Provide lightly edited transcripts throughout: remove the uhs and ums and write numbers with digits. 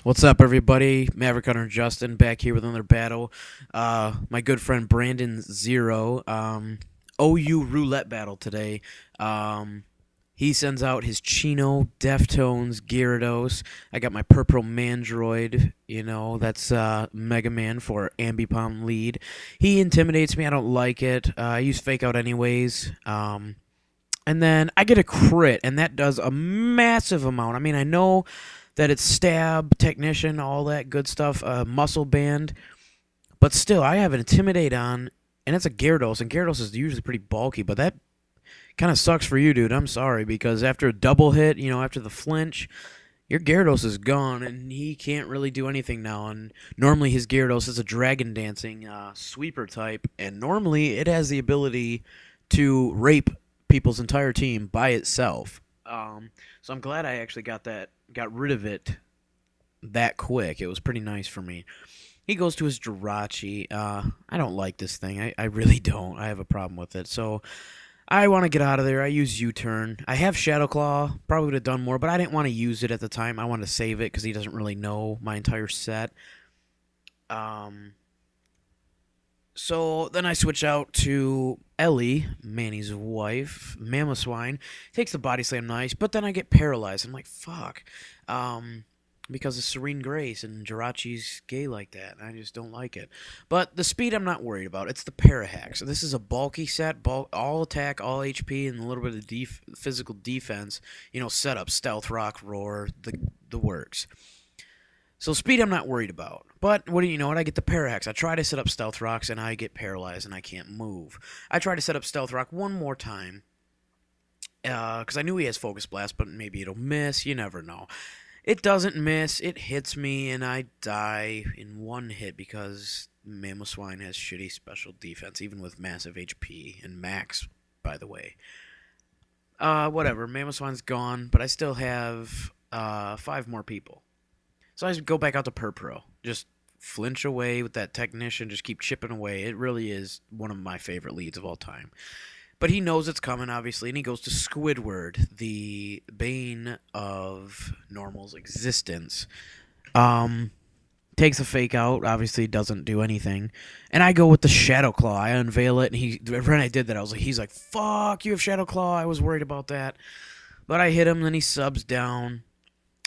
What's up, everybody? MaverickHunterJustin back here with another battle. My good friend BrandonZero, OU Roulette battle today. He sends out his Chino, Deftones, Gyarados. I got my Purple Mandroid, that's Mega Man for Ambipom lead. He intimidates me, I don't like it. I use Fake Out anyways. And then I get a crit, and that does a massive amount. I mean, I know that it's stab, technician, all that good stuff, muscle band, but still, I have an intimidate on, and it's a Gyarados, and Gyarados is usually pretty bulky, but that kind of sucks for you, dude. I'm sorry, because after a double hit, after the flinch, your Gyarados is gone, and he can't really do anything now. And normally his Gyarados is a Dragon Dancing sweeper type, and normally it has the ability to rape people's entire team by itself. So I'm glad I actually got rid of it that quick. It was pretty nice for me. He goes to his Jirachi. I don't like this thing. I really don't. I have a problem with it. So I want to get out of there. I use U-turn. I have Shadow Claw. Probably would have done more, but I didn't want to use it at the time. I wanted to save it because he doesn't really know my entire set. Um, so then I switch out to Ellie, Manny's wife, Mamoswine. Takes the body slam nice, but then I get paralyzed. I'm like, fuck. Because of Serene Grace and Jirachi's gay like that. I just don't like it. But the speed I'm not worried about. It's the Parahack. So this is a bulky set, all attack, all HP, and a little bit of physical defense. Setup, stealth, rock, roar, the works. So speed I'm not worried about. But what do you know what? I get the Parahax. I try to set up Stealth Rocks and I get paralyzed and I can't move. I try to set up Stealth Rock one more time. Because I knew he has Focus Blast, but maybe it'll miss. You never know. It doesn't miss. It hits me and I die in one hit because Mamoswine has shitty special defense, even with massive HP and max, by the way. Whatever. Mamoswine's gone, but I still have 5 more people. So I just go back out to Purpro. Just flinch away with that technician. Just keep chipping away. It really is one of my favorite leads of all time. But he knows it's coming, obviously, and he goes to Squidward, the bane of Normal's existence. Takes a fake out. Obviously, doesn't do anything. And I go with the Shadow Claw. I unveil it, and when I did that, he's like, "Fuck, you have Shadow Claw." I was worried about that, but I hit him. Then he subs down.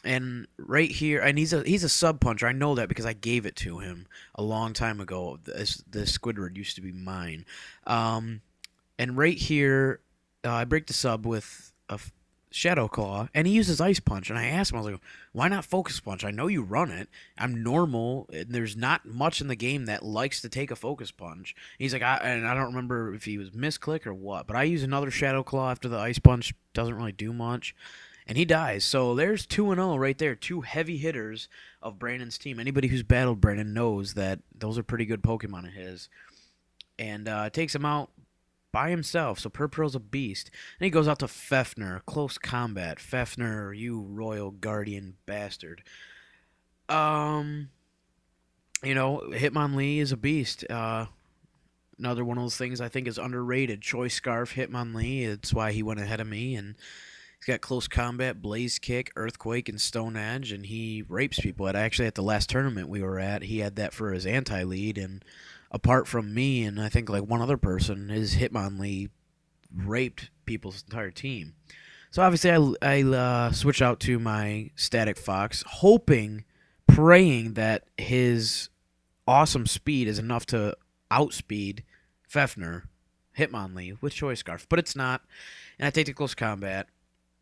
And right here, and he's a sub puncher. I know that because I gave it to him a long time ago. This Squidward used to be mine. And right here, I break the sub with a Shadow Claw, and he uses Ice Punch. And I asked him, I was like, "Why not Focus Punch? I know you run it. I'm normal. And there's not much in the game that likes to take a Focus Punch." He's like, and I don't remember if he was misclick or what, but I use another Shadow Claw after the Ice Punch. Doesn't really do much. And he dies. So there's 2-0 right there. 2 heavy hitters of Brandon's team. Anybody who's battled Brandon knows that those are pretty good Pokemon of his. And takes him out by himself. So Purpro's a beast. And he goes out to Fefner. Close combat. Fefner, you royal guardian bastard. Hitmonlee is a beast. Another one of those things I think is underrated. Choice Scarf, Hitmonlee. It's why he went ahead of me. And he's got close combat, blaze kick, earthquake, and stone edge, and he rapes people. Actually, at the last tournament we were at, he had that for his anti-lead, and apart from me and I think like one other person, his Hitmonlee raped people's entire team. So obviously I switch out to my Static Fox, hoping, praying that his awesome speed is enough to outspeed Fefner, Hitmonlee, with Choice Scarf, but it's not, and I take the close combat.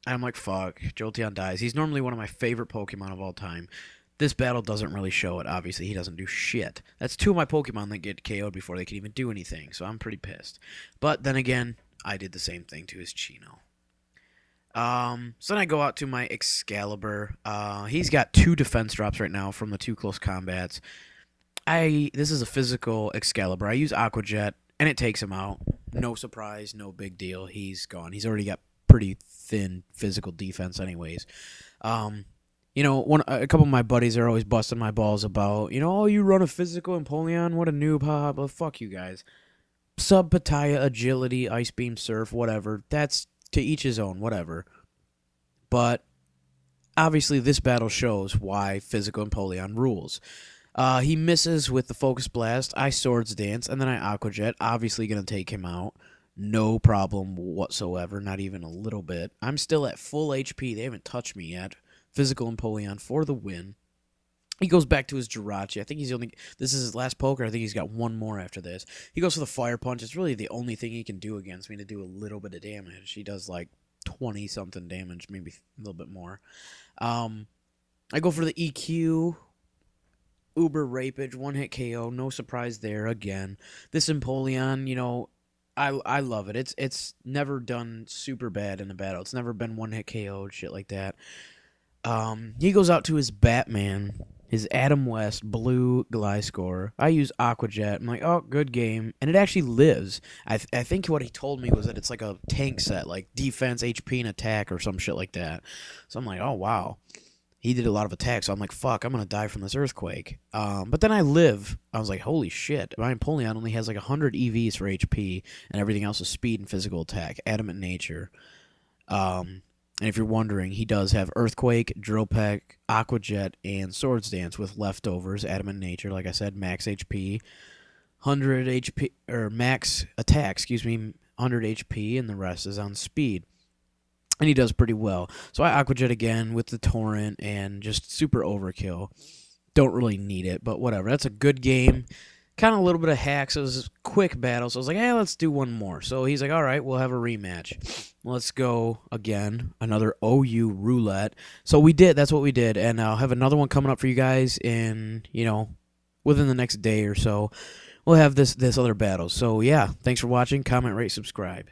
I'm like, fuck, Jolteon dies. He's normally one of my favorite Pokemon of all time. This battle doesn't really show it. Obviously, he doesn't do shit. That's 2 of my Pokemon that get KO'd before they can even do anything, so I'm pretty pissed. But then again, I did the same thing to his Chino. So then I go out to my Excalibur. He's got 2 defense drops right now from the 2 close combats. This is a physical Excalibur. I use Aqua Jet, and it takes him out. No surprise, no big deal. He's gone. He's already got pretty thin physical defense anyways. A couple of my buddies are always busting my balls about, oh, you run a physical Empoleon, what a noob, haha, but fuck you guys. Sub Pataya, agility, ice beam, surf, whatever. That's to each his own, whatever. But obviously this battle shows why Physical Empoleon rules. He misses with the Focus Blast, I Swords Dance, and then I Aqua Jet. Obviously going to take him out. No problem whatsoever, not even a little bit. I'm still at full HP. They haven't touched me yet. Physical Empoleon for the win. He goes back to his Jirachi. I think this is his last poker. I think he's got one more after this. He goes for the Fire Punch. It's really the only thing he can do against me to do a little bit of damage. He does like 20-something damage, maybe a little bit more. I go for the EQ. Uber Rapage, one-hit KO. No surprise there again. This Empoleon, you know, I love it. It's never done super bad in a battle. It's never been one-hit KO, shit like that. He goes out to his Batman, his Adam West blue Gliscor. I use Aqua Jet. I'm like, oh, good game. And it actually lives. I think what he told me was that it's like a tank set, like defense, HP, and attack or some shit like that. So I'm like, oh, wow. He did a lot of attacks, so I'm like, fuck, I'm going to die from this Earthquake. But then I live. I was like, holy shit. My Empoleon only has like 100 EVs for HP, and everything else is speed and physical attack. Adamant Nature. And if you're wondering, he does have Earthquake, Drill Peck, Aqua Jet, and Swords Dance with leftovers. Adamant Nature, like I said, max HP, 100 HP, or max attack, 100 HP, and the rest is on speed. And he does pretty well. So I Aqua Jet again with the Torrent and just super overkill. Don't really need it, but whatever. That's a good game. Kind of a little bit of hacks. It was a quick battle, so I was like, hey, let's do one more. So he's like, all right, we'll have a rematch. Let's go again. Another OU Roulette. So we did. That's what we did. And I'll have another one coming up for you guys in, you know, within the next day or so. We'll have this other battle. So, yeah, thanks for watching. Comment, rate, subscribe.